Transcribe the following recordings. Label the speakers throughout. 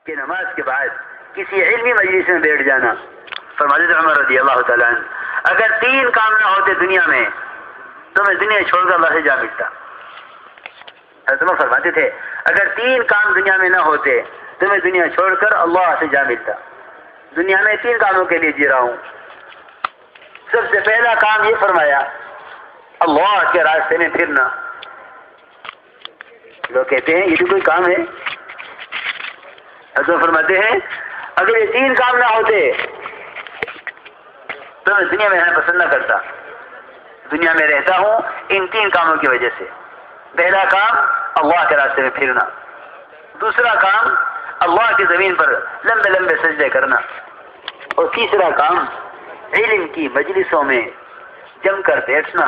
Speaker 1: کہ نماز کے بعد کسی علمی مجلس میں بیٹھ جانا. فرماتے تھے عمر رضی اللہ تعالیٰ عنہ اگر 3 کام نہ ہوتے دنیا میں تو میں دنیا چھوڑ کر اللہ سے جا ملتا. حضرت عمر فرماتے تھے اگر 3 کام دنیا میں نہ ہوتے تو میں دنیا چھوڑ کر اللہ سے جا ملتا. دنیا میں 3 کاموں کے لیے جی رہا ہوں. سب سے پہلا کام یہ فرمایا اللہ کے راستے میں پھرنا. لوگ کہتے ہیں یہ بھی کوئی کام ہے. حضرت فرماتے ہیں اگر یہ 3 کام نہ ہوتے تو میں دنیا میں رہنا پسند نہ کرتا. دنیا میں رہتا ہوں ان 3 کاموں کی وجہ سے. پہلا کام اللہ کے راستے میں پھرنا. دوسرا کام اللہ کی زمین پر لمبے لمبے سجدے کرنا. اور تیسرا کام علم کی مجلسوں میں جم کر بیٹھنا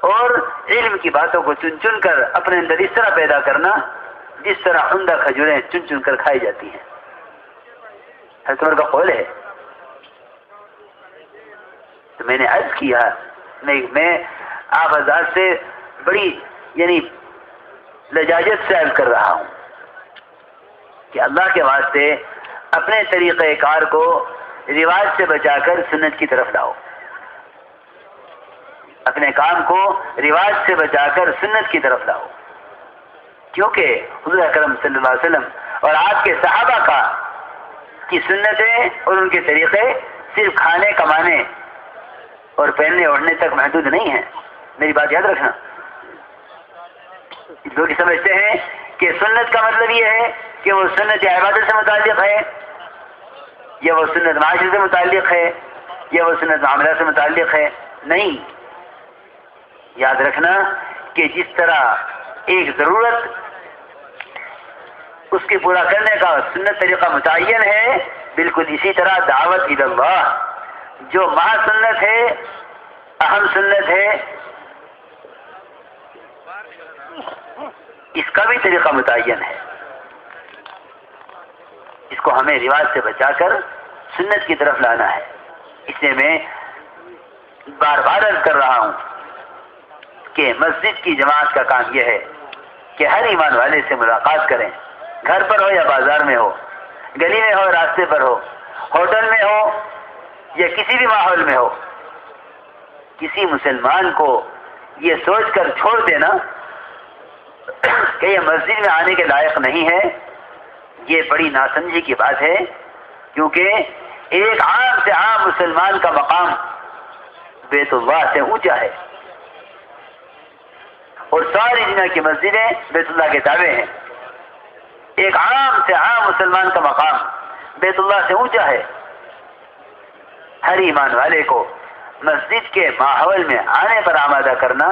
Speaker 1: اور علم کی باتوں کو چن چن کر اپنے اندر اس طرح پیدا کرنا جس طرح عمدہ کھجوریں چن چن کر کھائی جاتی ہیں. حضرت عمر کا قول ہے. تو میں نے عرض کیا میں آپ حضرات سے بڑی یعنی لجاجت سے عرض کر رہا ہوں کہ اللہ کے واسطے اپنے طریقہ کار کو رواج سے بچا کر سنت کی طرف لاؤ. اپنے کام کو رواج سے بچا کر سنت کی طرف لاؤ. کیونکہ حضور اکرم صلی اللہ علیہ وسلم اور آپ کے صحابہ کی سنتیں اور ان کے طریقے صرف کھانے کمانے اور پہننے اوڑھنے تک محدود نہیں ہیں. میری بات یاد رکھنا. لوگ سمجھتے ہیں کہ سنت کا مطلب یہ ہے کہ وہ سنت عبادت سے متعلق ہے یا وہ سنت معاشرے سے متعلق ہے یا وہ سنت معاملہ سے متعلق ہے. نہیں. یاد رکھنا کہ جس طرح ایک ضرورت اس کی پورا کرنے کا سنت طریقہ متعین ہے بالکل اسی طرح دعوت الی اللہ جو مہا سنت ہے اہم سنت ہے اس کا بھی طریقہ متعین ہے. اس کو ہمیں رواج سے بچا کر سنت کی طرف لانا ہے. اس لیے میں بار بار عرض کر رہا ہوں کہ مسجد کی جماعت کا کام یہ ہے کہ ہر ایمان والے سے ملاقات کریں. گھر پر ہو یا بازار میں ہو, گلی میں ہو, راستے پر ہو, ہوٹل میں ہو یا کسی بھی ماحول میں ہو. کسی مسلمان کو یہ سوچ کر چھوڑ دینا کہ یہ مسجد میں آنے کے لائق نہیں ہے یہ بڑی ناسمجھی کی بات ہے. کیونکہ ایک عام سے عام مسلمان کا مقام بیت اللہ سے اونچا ہے اور ساری دنیا کی مسجدیں بیت اللہ کے تابع ہیں. ایک عام سے عام مسلمان کا مقام بیت اللہ سے اونچا ہے. ہر ایمان والے کو مسجد کے ماحول میں آنے پر آمادہ کرنا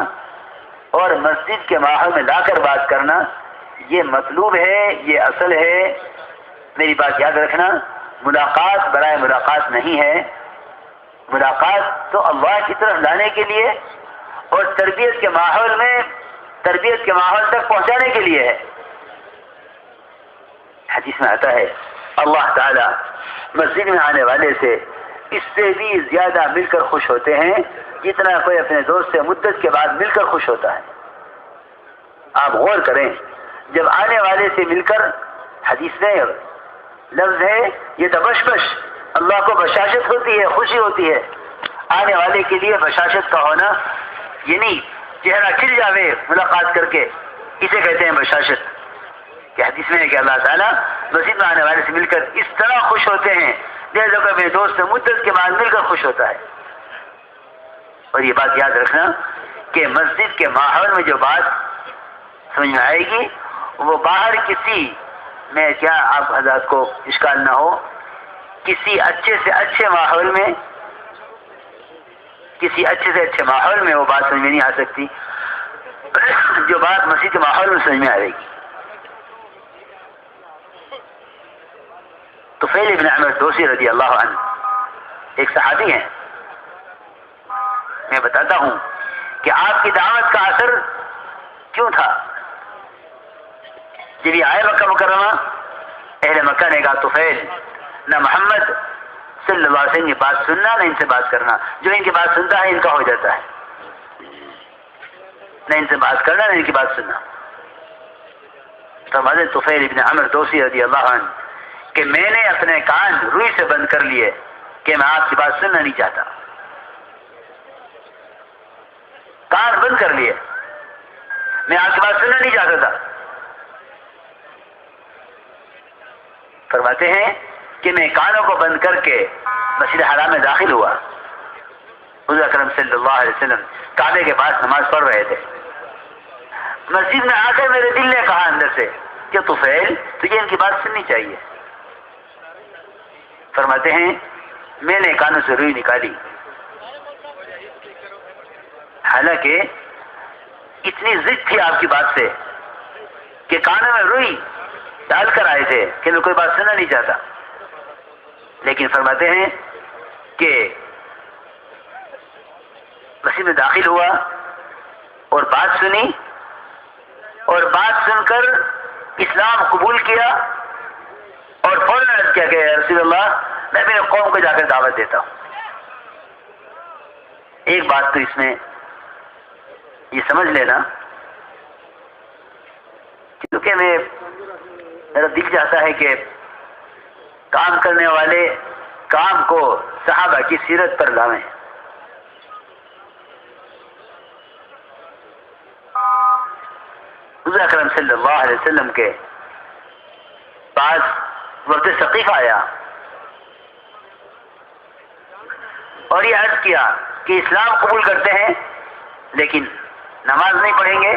Speaker 1: اور مسجد کے ماحول میں لا کر بات کرنا یہ مطلوب ہے, یہ اصل ہے. میری بات یاد رکھنا, ملاقات برائے ملاقات نہیں ہے. ملاقات تو اللہ کی طرف لانے کے لیے اور تربیت کے ماحول تک پہنچانے کے لیے ہے. حدیث میں آتا ہے اللہ تعالی مسجد میں آنے والے سے اس سے بھی زیادہ مل کر خوش ہوتے ہیں جتنا کوئی اپنے دوست سے مدت کے بعد مل کر خوش ہوتا ہے. آپ غور کریں, جب آنے والے سے مل کر, حدیث میں لفظ ہے یہ تبشبش, اللہ کو بشاشت ہوتی ہے, خوشی ہوتی ہے. آنے والے کے لیے بشاشت کا ہونا یعنی چہرہ کھل جاوے ملاقات کر کے, اسے کہتے ہیں بشاشت. کہ حدیث میں ہے کہ اللہ تعالیٰ مسجد میں آنے والے سے مل کر اس طرح خوش ہوتے ہیں جیسے کہ اپنے دوست سے مدت کے بعد مل کر خوش ہوتا ہے. اور یہ بات یاد رکھنا کہ مسجد کے ماحول میں جو بات سمجھ میں آئے گی وہ باہر کسی میں, کیا آپ حضرات کو اشکال نہ ہو, کسی اچھے سے اچھے ماحول میں وہ بات سمجھ میں نہیں آ سکتی جو بات مسجد کے ماحول میں سمجھ میں آئے گی. طفیل ابن عمر دوسی رضی اللہ عنہ ایک صحابی ہیں. میں بتاتا ہوں کہ آپ کی دعوت کا اثر کیوں تھا. جب یہ آئے مکہ مکرمہ, اہل مکہ نے کہا طفیل نہ محمد صلی اللہ علیہ وسلم کی بات سننا نہ ان سے بات کرنا, جو ان کی بات سنتا ہے ان کا ہو جاتا ہے. نہ ان سے بات کرنا نہ ان کی بات سننا. تو حضرت طفیل ابن عمر دوسی رضی اللہ عنہ کہ میں نے اپنے کان روئی سے بند کر لیے کہ میں آپ کی بات سننا نہیں چاہتا. کان بند کر لیے، میں آپ کی بات سننا نہیں چاہتا تھا. فرماتے ہیں کہ میں کانوں کو بند کر کے مسجد حرام میں داخل ہوا. حضور اکرم صلی اللہ علیہ وسلم کعبے کے پاس نماز پڑھ رہے تھے. مسجد میں آ کر میرے دل نے کہا اندر سے کہ طفیل تجھے ان کی بات سننی چاہیے. فرماتے ہیں میں نے کانوں سے روئی نکالی، حالانکہ اتنی ضد تھی آپ کی بات سے کہ کانوں میں روئی ڈال کر آئے تھے کہ میں کوئی بات سننا نہیں چاہتا. لیکن فرماتے ہیں کہ مسجد میں داخل ہوا اور بات سنی، اور بات سن کر اسلام قبول کیا، اور فوراً عرض کیا کہ یا رسول اللہ میں اپنے قوم کو جا کر دعوت دیتا ہوں. ایک بات تو اس میں یہ سمجھ لینا، کیونکہ میرا دل چاہتا ہے کہ کام کرنے والے کام کو صحابہ کی سیرت پر لاویں. حضور اکرم صلی اللہ علیہ وسلم کے پاس وقت ثقیف آیا اور یہ عرض کیا کہ اسلام قبول کرتے ہیں لیکن نماز نہیں پڑھیں گے،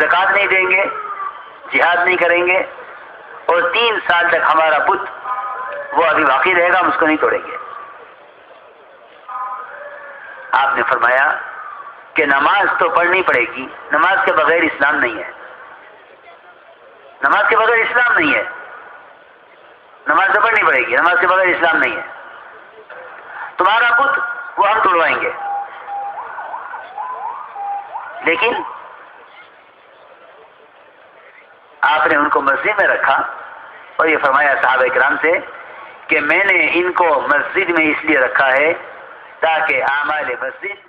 Speaker 1: زکوٰۃ نہیں دیں گے، جہاد نہیں کریں گے، اور 3 سال تک ہمارا بت وہ ابھی باقی رہے گا، ہم اس کو نہیں توڑیں گے. آپ نے فرمایا کہ نماز تو پڑھنی پڑے گی، نماز کے بغیر اسلام نہیں ہے. نماز کے بغیر اسلام نہیں ہے. نماز تو پڑھنی پڑے گی، نماز کے بغیر اسلام نہیں ہے. تمہارا بت وہ ہم توڑوائیں گے. لیکن آپ نے ان کو مسجد میں رکھا اور یہ فرمایا صحابہ کرام سے کہ میں نے ان کو مسجد میں اس لیے رکھا ہے تاکہ اعمال مسجد